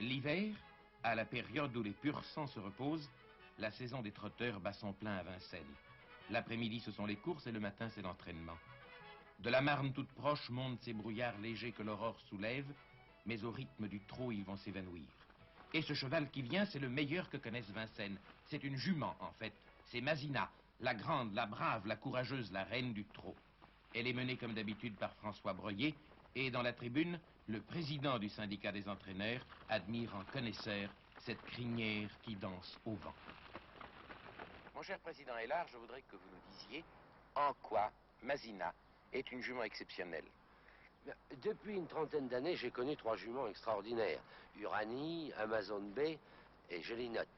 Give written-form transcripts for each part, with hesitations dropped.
L'hiver, à la période où les purs sangs se reposent, la saison des trotteurs bat son plein à Vincennes. L'après-midi, ce sont les courses et le matin, c'est l'entraînement. De la Marne toute proche montent ces brouillards légers que l'aurore soulève, mais au rythme du trot, ils vont s'évanouir. Et ce cheval qui vient, c'est le meilleur que connaisse Vincennes. C'est une jument, en fait. C'est Masina, la grande, la brave, la courageuse, la reine du trot. Elle est menée comme d'habitude par François Breuillet, et dans la tribune, le président du syndicat des entraîneurs admire en connaisseur cette crinière qui danse au vent. Mon cher président Hélard, je voudrais que vous nous disiez en quoi Masina est une jument exceptionnelle. Depuis une trentaine d'années, j'ai connu 3 juments extraordinaires. Uranie, Amazon Bay et Gelinotte.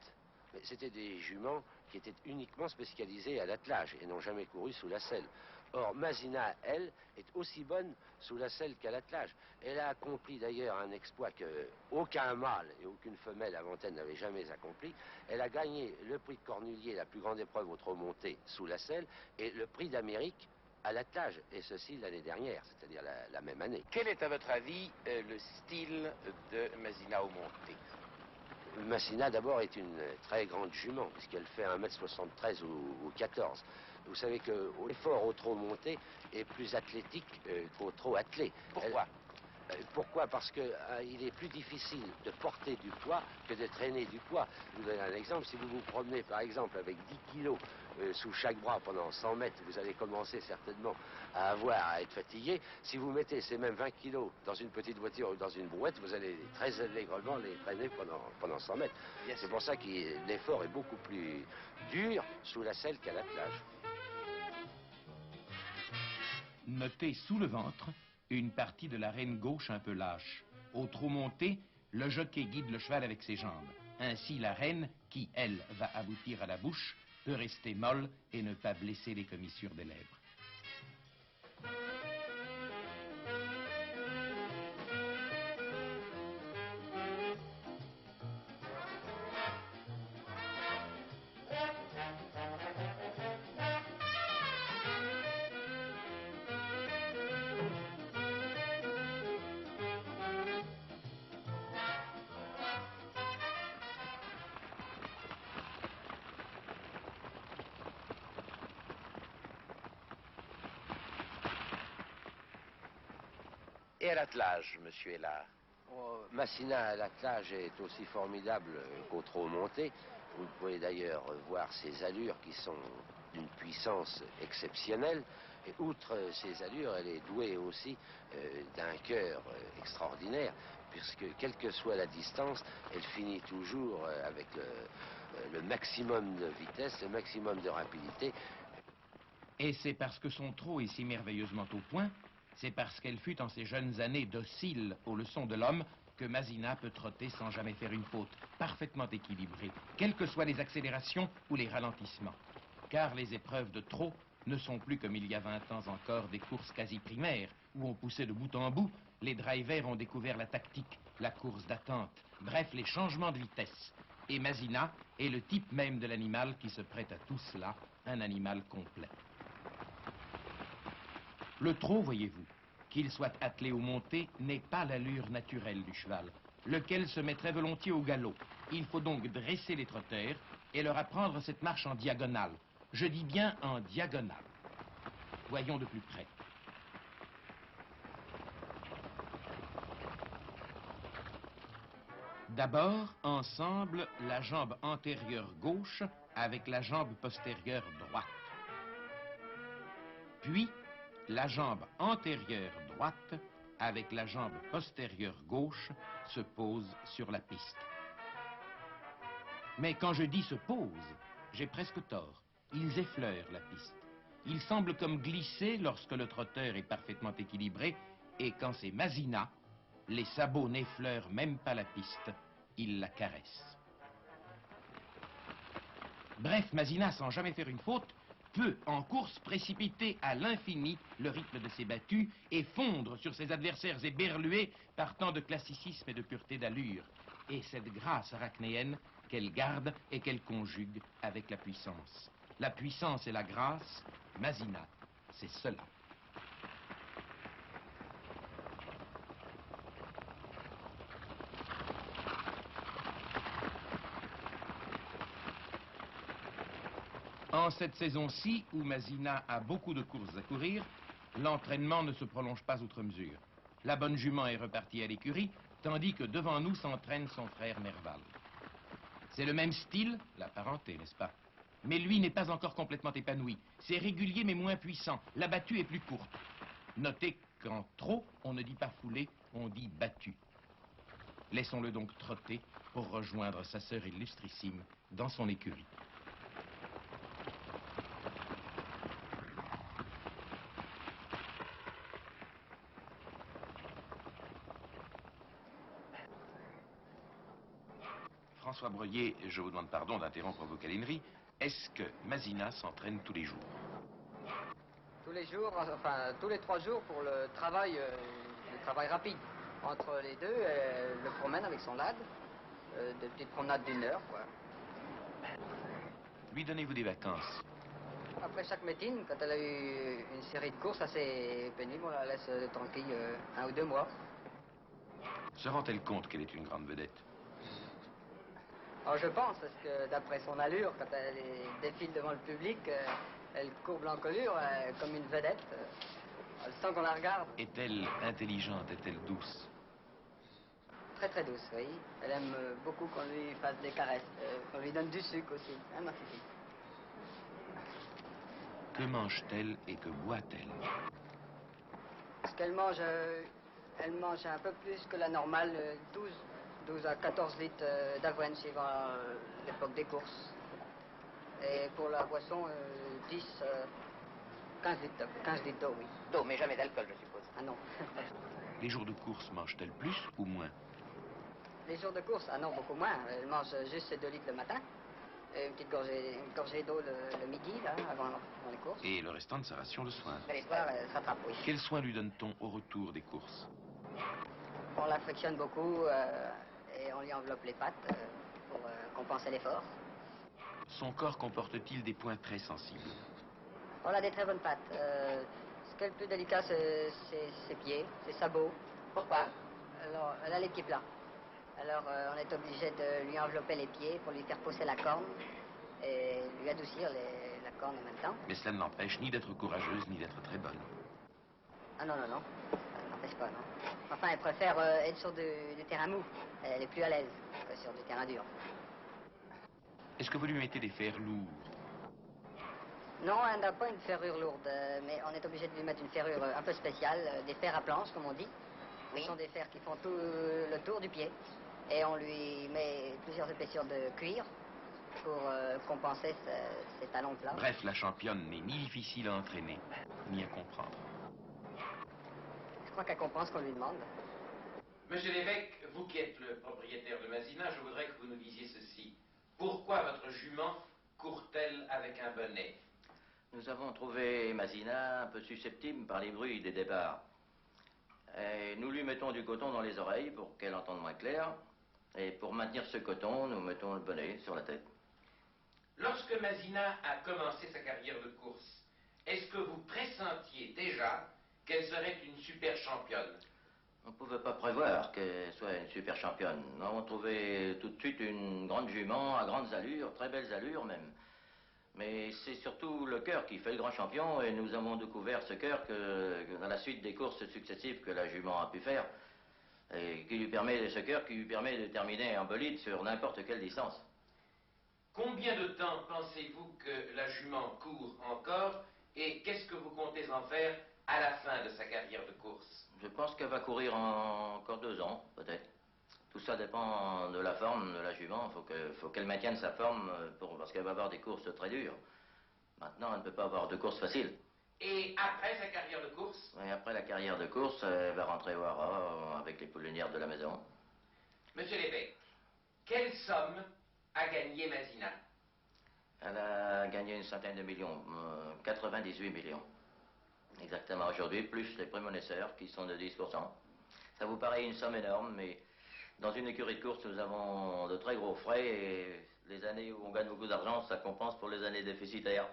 Mais c'était des juments qui étaient uniquement spécialisés à l'attelage et n'ont jamais couru sous la selle. Or, Masina, elle, est aussi bonne sous la selle qu'à l'attelage. Elle a accompli d'ailleurs un exploit qu'aucun mâle et aucune femelle avant elle n'avait jamais accompli. Elle a gagné le prix de Cornulier, la plus grande épreuve au trot monté sous la selle, et le prix d'Amérique à l'attelage, et ceci l'année dernière, c'est-à-dire la même année. Quel est à votre avis le style de Masina au monté? Masina d'abord est une très grande jument, puisqu'elle fait 1m73 ou 14. Vous savez que l'effort au trot monté est plus athlétique qu'au trot attelé. Pourquoi? Pourquoi? Parce qu'il est plus difficile de porter du poids que de traîner du poids. Je vous donne un exemple. Si vous vous promenez par exemple avec 10 kilos sous chaque bras pendant 100 mètres, vous allez commencer certainement à être fatigué. Si vous mettez ces mêmes 20 kilos dans une petite voiture ou dans une brouette, vous allez très allègrement les traîner pendant 100 mètres. C'est pour ça que l'effort est beaucoup plus dur sous la selle qu'à l'attelage. Notez sous le ventre une partie de la reine gauche un peu lâche. Au trot monté, le jockey guide le cheval avec ses jambes. Ainsi, la reine, qui, elle, va aboutir à la bouche, peut rester molle et ne pas blesser les commissures des lèvres. Et à l'attelage, monsieur Hélard? Masina à l'attelage est aussi formidable qu'au trot monté. Vous pouvez d'ailleurs voir ses allures qui sont d'une puissance exceptionnelle. Et outre ses allures, elle est douée aussi d'un cœur extraordinaire, puisque quelle que soit la distance, elle finit toujours avec le maximum de vitesse, le maximum de rapidité. Et c'est parce que son trot est si merveilleusement au point, c'est parce qu'elle fut en ses jeunes années docile aux leçons de l'homme que Masina peut trotter sans jamais faire une faute, parfaitement équilibrée, quelles que soient les accélérations ou les ralentissements. Car les épreuves de trot ne sont plus comme il y a 20 ans encore des courses quasi primaires, où on poussait de bout en bout. Les drivers ont découvert la tactique, la course d'attente, bref, les changements de vitesse. Et Masina est le type même de l'animal qui se prête à tout cela, un animal complet. Le trot, voyez-vous, qu'il soit attelé ou monté, n'est pas l'allure naturelle du cheval, lequel se mettrait volontiers au galop. Il faut donc dresser les trotteurs et leur apprendre cette marche en diagonale. Je dis bien en diagonale. Voyons de plus près. D'abord, ensemble, la jambe antérieure gauche avec la jambe postérieure droite. Puis, la jambe antérieure droite avec la jambe postérieure gauche se pose sur la piste. Mais quand je dis se pose, j'ai presque tort. Ils effleurent la piste. Ils semblent comme glisser lorsque le trotteur est parfaitement équilibré, et quand c'est Masina, les sabots n'effleurent même pas la piste, ils la caressent. Bref, Masina, sans jamais faire une faute, peut, en course, précipiter à l'infini le rythme de ses battues et fondre sur ses adversaires éberlués par tant de classicisme et de pureté d'allure. Et cette grâce arachnéenne qu'elle garde et qu'elle conjugue avec la puissance. La puissance et la grâce, Masina, c'est cela. En cette saison-ci, où Masina a beaucoup de courses à courir, l'entraînement ne se prolonge pas outre mesure. La bonne jument est repartie à l'écurie, tandis que devant nous s'entraîne son frère Nerval. C'est le même style, la parenté, n'est-ce pas? Mais lui n'est pas encore complètement épanoui. C'est régulier mais moins puissant. La battue est plus courte. Notez qu'en trot, on ne dit pas foulé, on dit battu. Laissons-le donc trotter pour rejoindre sa sœur illustrissime dans son écurie. François Breuillet, je vous demande pardon d'interrompre vos câlineries. Est-ce que Masina s'entraîne tous les jours? Tous les jours, enfin tous les 3 jours pour le travail rapide. Entre les deux, elle le promène avec son lad, de petites promenades d'1 heure, quoi. Lui donnez-vous des vacances? Après chaque métine, quand elle a eu une série de courses assez pénibles, on la laisse tranquille 1 ou 2 mois. Se rend-elle compte qu'elle est une grande vedette? Alors je pense, parce que d'après son allure, quand elle défile devant le public, elle courbe l'encolure comme une vedette. Elle sent qu'on la regarde. Est-elle intelligente? Est-elle douce? Très très douce, oui. Elle aime beaucoup qu'on lui fasse des caresses, qu'on lui donne du sucre aussi. Hein, ma fille? Que mange-t-elle et que boit-elle? Parce qu'elle mange, elle mange un peu plus que la normale, 12 à 14 litres d'avoine suivant l'époque des courses. Et pour la boisson, 15 litres d'eau, oui. D'eau, mais jamais d'alcool, je suppose. Ah non. Les jours de course, mange-t-elle plus ou moins? Les jours de course, ah non, beaucoup moins. Elle mange juste ses 2 litres le matin. Et une petite gorgée d'eau le midi, là, avant les courses. Et le restant de sa ration le soir? Et le soir, elle se rattrape, oui. Quels soins lui donne-t-on au retour des courses? On l'affectionne beaucoup et on lui enveloppe les pattes pour compenser l'effort. Son corps comporte-t-il des points très sensibles? On a des très bonnes pattes. Ce qui est le plus délicat, c'est ses pieds, ses sabots. Pourquoi? Alors, elle a les pieds plats. Alors, on est obligé de lui envelopper les pieds pour lui faire pousser la corne et lui adoucir la corne en même temps. Mais cela ne l'empêche ni d'être courageuse, ni d'être très bonne. Ah non, non, non. Ça ne l'empêche pas, non. Enfin, elle préfère être sur du terrain mou. Elle est plus à l'aise que sur du terrain dur. Est-ce que vous lui mettez des fers lourds? Non, elle n'a pas une ferrure lourde, mais on est obligé de lui mettre une ferrure un peu spéciale, des fers à planche, comme on dit. Oui. Ce sont des fers qui font tout le tour du pied. Et on lui met plusieurs épaisseurs de cuir pour compenser ses talons plats. Bref, la championne n'est ni difficile à entraîner, ni à comprendre. Je crois qu'elle comprend ce qu'on lui demande. Monsieur l'évêque, vous qui êtes le propriétaire de Masina, je voudrais que vous nous disiez ceci. Pourquoi votre jument court-elle avec un bonnet? Nous avons trouvé Masina un peu susceptible par les bruits des départs. Et nous lui mettons du coton dans les oreilles pour qu'elle entende moins clair. Et pour maintenir ce coton, nous mettons le bonnet sur la tête. Lorsque Masina a commencé sa carrière de course, est-ce que vous pressentiez déjà qu'elle serait une super championne? On ne pouvait pas prévoir qu'elle soit une super championne. Nous avons trouvé tout de suite une grande jument à grandes allures, très belles allures même. Mais c'est surtout le cœur qui fait le grand champion et nous avons découvert ce cœur que dans la suite des courses successives que la jument a pu faire et ce cœur qui lui permet de terminer en bolide sur n'importe quelle distance. Combien de temps pensez-vous que la jument court encore et qu'est-ce que vous comptez en faire à la fin de sa carrière de course? Je pense qu'elle va courir encore 2 ans, peut-être. Tout ça dépend de la forme de la jument. Faut qu'elle maintienne sa forme parce qu'elle va avoir des courses très dures. Maintenant, elle ne peut pas avoir de courses faciles. Et après sa carrière de course? Et après la carrière de course, elle va rentrer au haras avec les poulinières de la maison. Monsieur l'évêque, quelle somme a gagné Masina? Elle a gagné une centaine de millions, 98 millions. Exactement aujourd'hui, plus les prémonitions qui sont de 10%. Ça vous paraît une somme énorme, mais dans une écurie de course, nous avons de très gros frais et les années où on gagne beaucoup d'argent, ça compense pour les années déficitaires.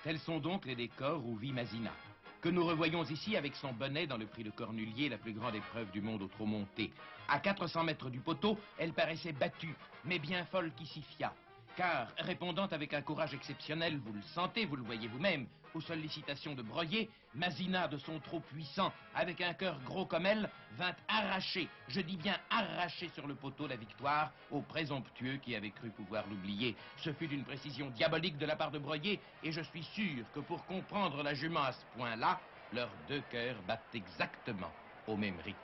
Tels sont donc les décors où vit Masina, que nous revoyons ici avec son bonnet dans le prix de Cornulier, la plus grande épreuve du monde au trot monté. À 400 mètres du poteau, elle paraissait battue, mais bien folle qui s'y fia. car, répondant avec un courage exceptionnel, vous le sentez, vous le voyez vous-même, aux sollicitations de Breuiller, Masina, de son trot puissant, avec un cœur gros comme elle, vint arracher, je dis bien arracher sur le poteau la victoire au présomptueux qui avait cru pouvoir l'oublier. Ce fut d'une précision diabolique de la part de Breuiller, et je suis sûr que pour comprendre la jument à ce point-là, leurs deux cœurs battent exactement au même rythme.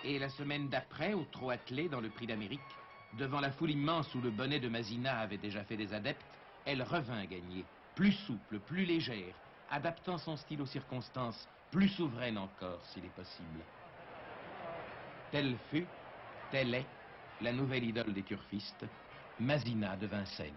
Et la semaine d'après, au trot attelé dans le Prix d'Amérique, devant la foule immense où le bonnet de Masina avait déjà fait des adeptes, elle revint gagner, plus souple, plus légère, adaptant son style aux circonstances, plus souveraine encore, s'il est possible. Telle fut, telle est, la nouvelle idole des turfistes, Masina de Vincennes.